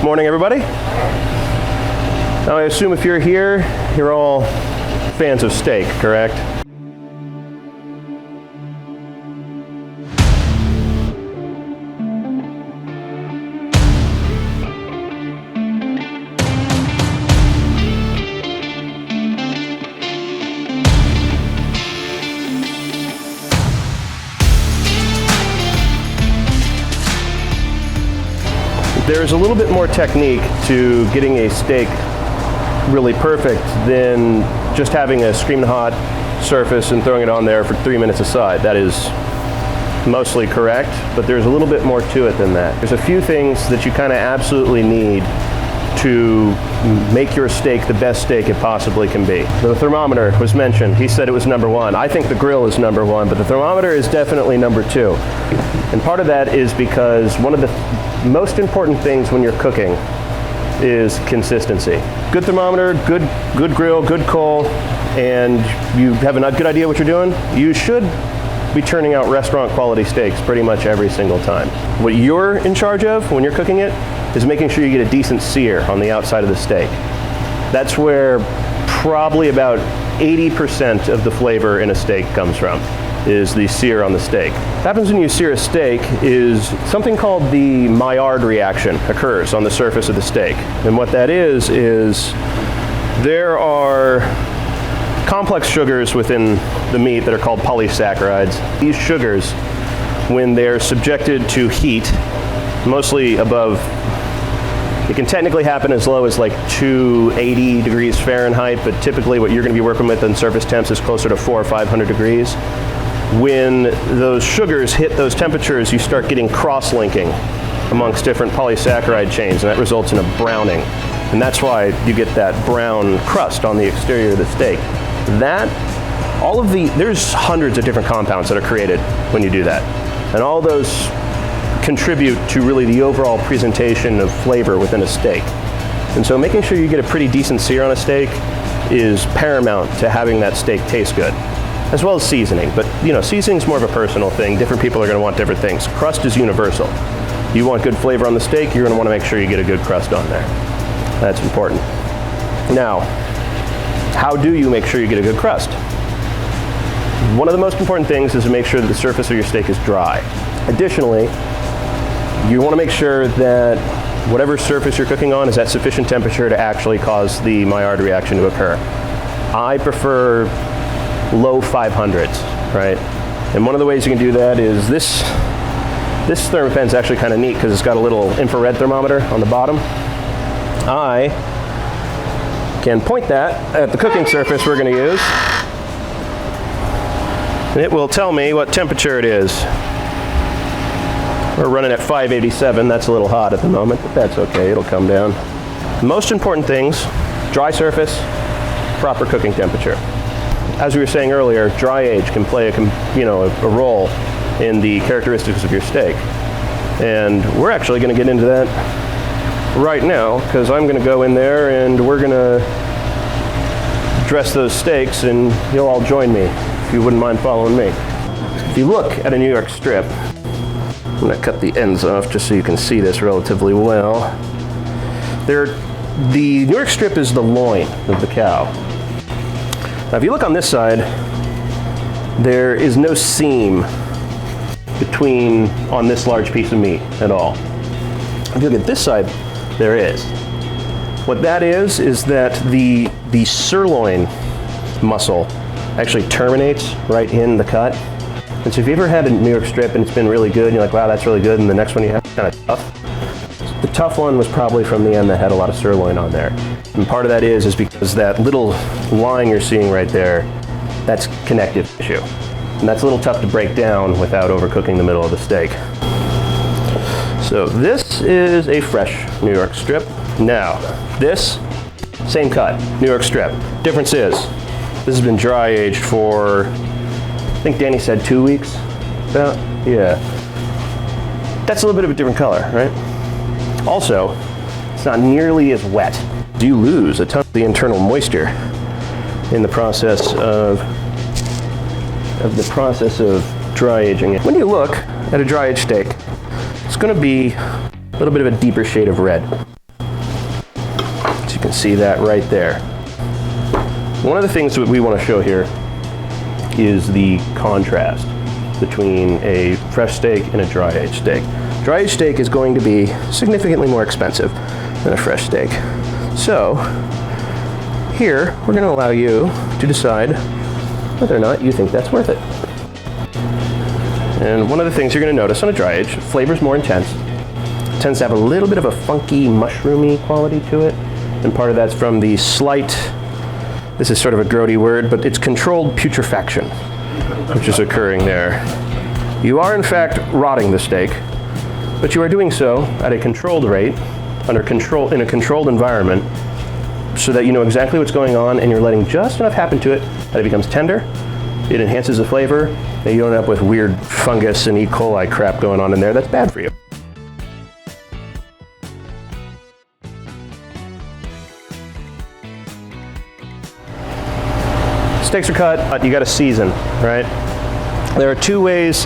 Morning, everybody. Now, I assume if you're here, you're all fans of steak, correct? There's a little bit more technique to getting a steak really perfect than just having a screaming hot surface and throwing it on there for 3 minutes aside. That is mostly correct, but there's a little bit more to it than that. There's a few things that you kind of absolutely need to make your steak the best steak it possibly can be. The thermometer was mentioned. He said it was number one. I think the grill is number one, but the thermometer is definitely number two. And part of that is because one of the most important things when you're cooking is consistency. Good thermometer, good grill, good coal, and you have a good idea what you're doing, you should be churning out restaurant quality steaks pretty much every single time. What you're in charge of when you're cooking it is making sure you get a decent sear on the outside of the steak. That's where probably about 80% of the flavor in a steak comes from, is the sear on the steak. What happens when you sear a steak is something called the Maillard reaction occurs on the surface of the steak. And what that is there are complex sugars within the meat that are called polysaccharides. These sugars, when they're subjected to heat, mostly above, it can technically happen as low as like 280 degrees Fahrenheit, but typically what you're going to be working with in surface temps is closer to 400 or 500 degrees. When those sugars hit those temperatures, you start getting cross-linking amongst different polysaccharide chains, and that results in a browning. And that's why you get that brown crust on the exterior of the steak. There's hundreds of different compounds that are created when you do that. And all those contribute to really the overall presentation of flavor within a steak. And so making sure you get a pretty decent sear on a steak is paramount to having that steak taste good, as well as seasoning. But seasoning's more of a personal thing. Different people are going to want different things. Crust is universal. You want good flavor on the steak, you're going to want to make sure you get a good crust on there. That's important. Now, how do you make sure you get a good crust? One of the most important things is to make sure that the surface of your steak is dry. Additionally, you want to make sure that whatever surface you're cooking on is at sufficient temperature to actually cause the Maillard reaction to occur. I prefer low 500s, right? And one of the ways you can do that is this thermopen's actually kind of neat because it's got a little infrared thermometer on the bottom. I can point that at the cooking surface we're going to use, and it will tell me what temperature it is. We're running at 587. That's a little hot at the moment, but that's okay. It'll come down. Most important things: dry surface, proper cooking temperature. As we were saying earlier, dry age can play a role in the characteristics of your steak. And we're actually going to get into that right now, because I'm going to go in there and we're going to dress those steaks, and you'll all join me if you wouldn't mind following me. If you look at a New York strip, I'm going to cut the ends off just so you can see this relatively well. The New York strip is the loin of the cow. Now, if you look on this side, there is no seam on this large piece of meat at all. If you look at this side, there is. What that is that the sirloin muscle actually terminates right in the cut. And so if you ever had a New York strip and it's been really good, and you're like, wow, that's really good, and the next one you have is kind of tough. The tough one was probably from the end that had a lot of sirloin on there. And part of that is because that little line you're seeing right there, that's connective tissue. And that's a little tough to break down without overcooking the middle of the steak. So this is a fresh New York strip. Now, this, same cut, New York strip. Difference is, this has been dry aged for, I think Danny said 2 weeks. Yeah. That's a little bit of a different color, right? Also, it's not nearly as wet. You lose a ton of the internal moisture in the process of dry aging it. When you look at a dry aged steak, it's going to be a little bit of a deeper shade of red. can see that right there. One of the things that we want to show here is the contrast between a fresh steak and a dry-aged steak. Dry-aged steak is going to be significantly more expensive than a fresh steak. So here, we're going to allow you to decide whether or not you think that's worth it. And one of the things you're going to notice on a dry-aged, flavor's more intense. It tends to have a little bit of a funky, mushroomy quality to it. And part of that's from the slight, this is sort of a grody word, but it's controlled putrefaction, which is occurring there. You are in fact rotting the steak, but you are doing so at a controlled rate, under control, in a controlled environment, so that you know exactly what's going on and you're letting just enough happen to it that it becomes tender, it enhances the flavor, and you don't end up with weird fungus and E. coli crap going on in there that's bad for you. Steaks are cut, you gotta season, right? There are two ways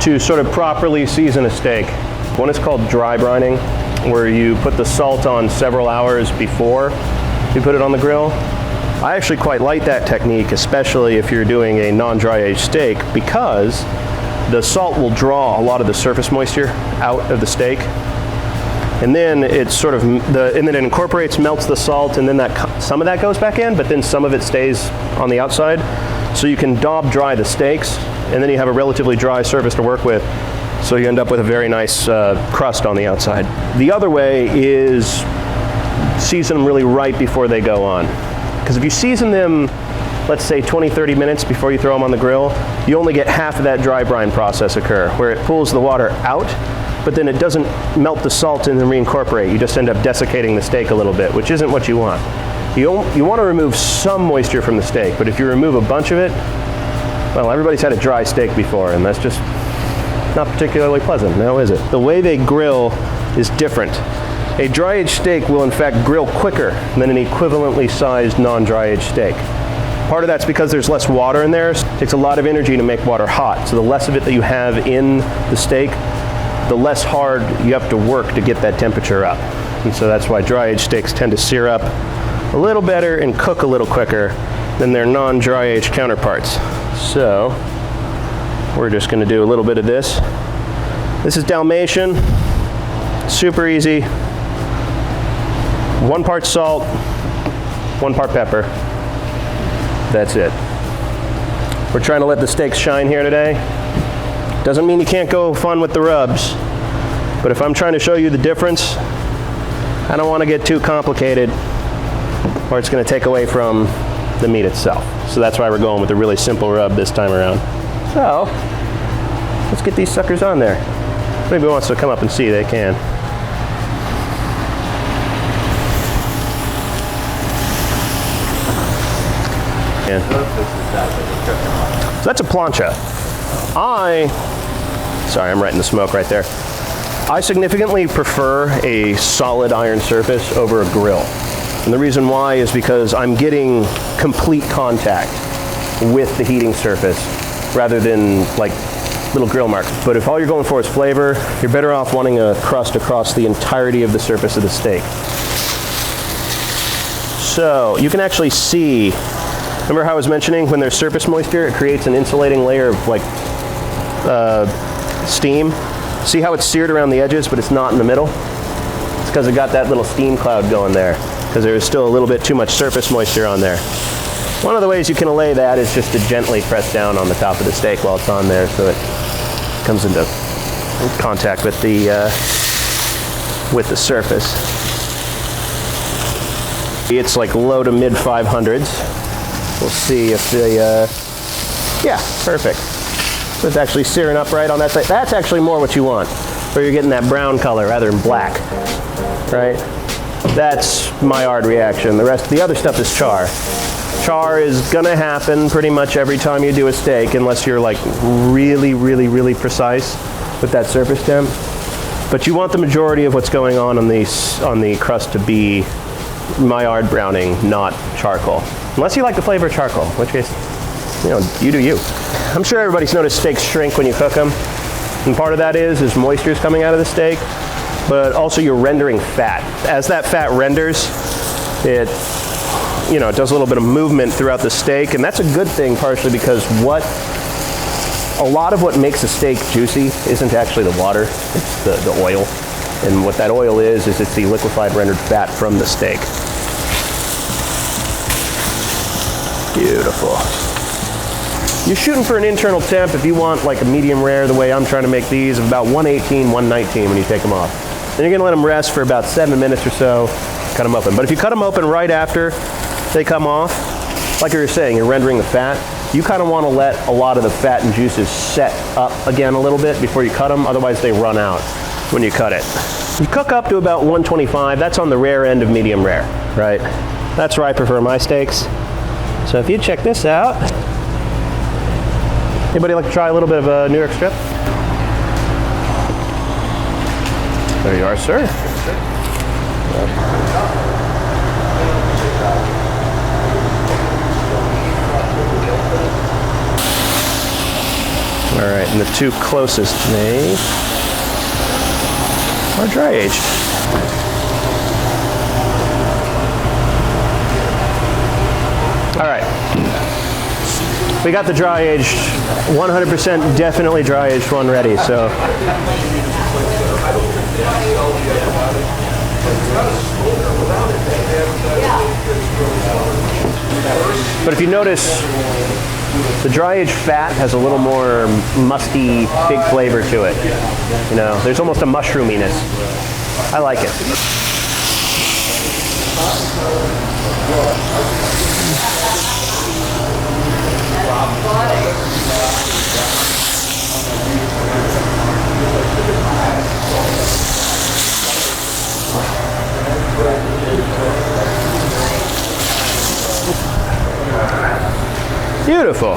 to sort of properly season a steak. One is called dry brining, where you put the salt on several hours before you put it on the grill. I actually quite like that technique, especially if you're doing a non-dry aged steak, because the salt will draw a lot of the surface moisture out of the steak. And then it sort of, and then it incorporates, melts the salt, and then some of that goes back in, but then some of it stays on the outside. So you can daub dry the steaks, and then you have a relatively dry surface to work with. So you end up with a very nice crust on the outside. The other way is season them really right before they go on. Because if you season them, let's say 20-30 minutes before you throw them on the grill, you only get half of that dry brine process occur, where it pulls the water out, but then it doesn't melt the salt and then reincorporate. You just end up desiccating the steak a little bit, which isn't what you want. You want to remove some moisture from the steak, but if you remove a bunch of it, well, everybody's had a dry steak before, and that's just not particularly pleasant, now is it? The way they grill is different. A dry-aged steak will in fact grill quicker than an equivalently sized non-dry-aged steak. Part of that's because there's less water in there. It takes a lot of energy to make water hot, so the less of it that you have in the steak, the less hard you have to work to get that temperature up. And so that's why dry-aged steaks tend to sear up a little better and cook a little quicker than their non-dry-aged counterparts. So we're just going to do a little bit of this. This is Dalmatian, super easy. 1 part salt, 1 part pepper. That's it. We're trying to let the steaks shine here today. Doesn't mean you can't go fun with the rubs, but if I'm trying to show you the difference, I don't want to get too complicated or it's going to take away from the meat itself. So that's why we're going with a really simple rub this time around. So, let's get these suckers on there. If anybody wants to come up and see, they can. Yeah. So that's a plancha. Sorry, I'm right in the smoke right there. I significantly prefer a solid iron surface over a grill. And the reason why is because I'm getting complete contact with the heating surface rather than like little grill marks. But if all you're going for is flavor, you're better off wanting a crust across the entirety of the surface of the steak. So you can actually see, remember how I was mentioning when there's surface moisture, it creates an insulating layer of like steam. See how it's seared around the edges, but it's not in the middle? It's because it got that little steam cloud going there, because there's still a little bit too much surface moisture on there. One of the ways you can allay that is just to gently press down on the top of the steak while it's on there so it comes into contact with the surface. It's like low to mid 500s. We'll see if the, yeah, perfect. So it's actually searing up right on that side. That's actually more what you want, where you're getting that brown color rather than black, right? That's Maillard reaction. The other stuff is char. Char is gonna happen pretty much every time you do a steak, unless you're like really, really, really precise with that surface temp. But you want the majority of what's going on the crust to be Maillard browning, not charcoal. Unless you like the flavor of charcoal, in which case, you do you. I'm sure everybody's noticed steaks shrink when you cook them. And part of that is moisture is coming out of the steak, but also you're rendering fat. As that fat renders, It, you know, it does a little bit of movement throughout the steak, and that's a good thing partially because a lot of what makes a steak juicy isn't actually the water, it's the oil. And what that oil is it's the liquefied rendered fat from the steak. Beautiful. You're shooting for an internal temp if you want like a medium rare, the way I'm trying to make these, of about 118, 119 when you take them off. Then you're gonna let them rest for about 7 minutes or so, cut them open. But if you cut them open right after they come off, like you were saying, you're rendering the fat, you kind of want to let a lot of the fat and juices set up again a little bit before you cut them, otherwise they run out when you cut it. You cook up to about 125, that's on the rare end of medium rare, right? That's where I prefer my steaks. So if you check this out, anybody like to try a little bit of a New York strip? There you are, sir. All right, and the two closest to me are dry aged. All right, we got the dry aged, 100% definitely dry aged one ready, so. But if you notice, the dry aged fat has a little more musty, big flavor to it. You know, there's almost a mushroominess. I like it. Beautiful.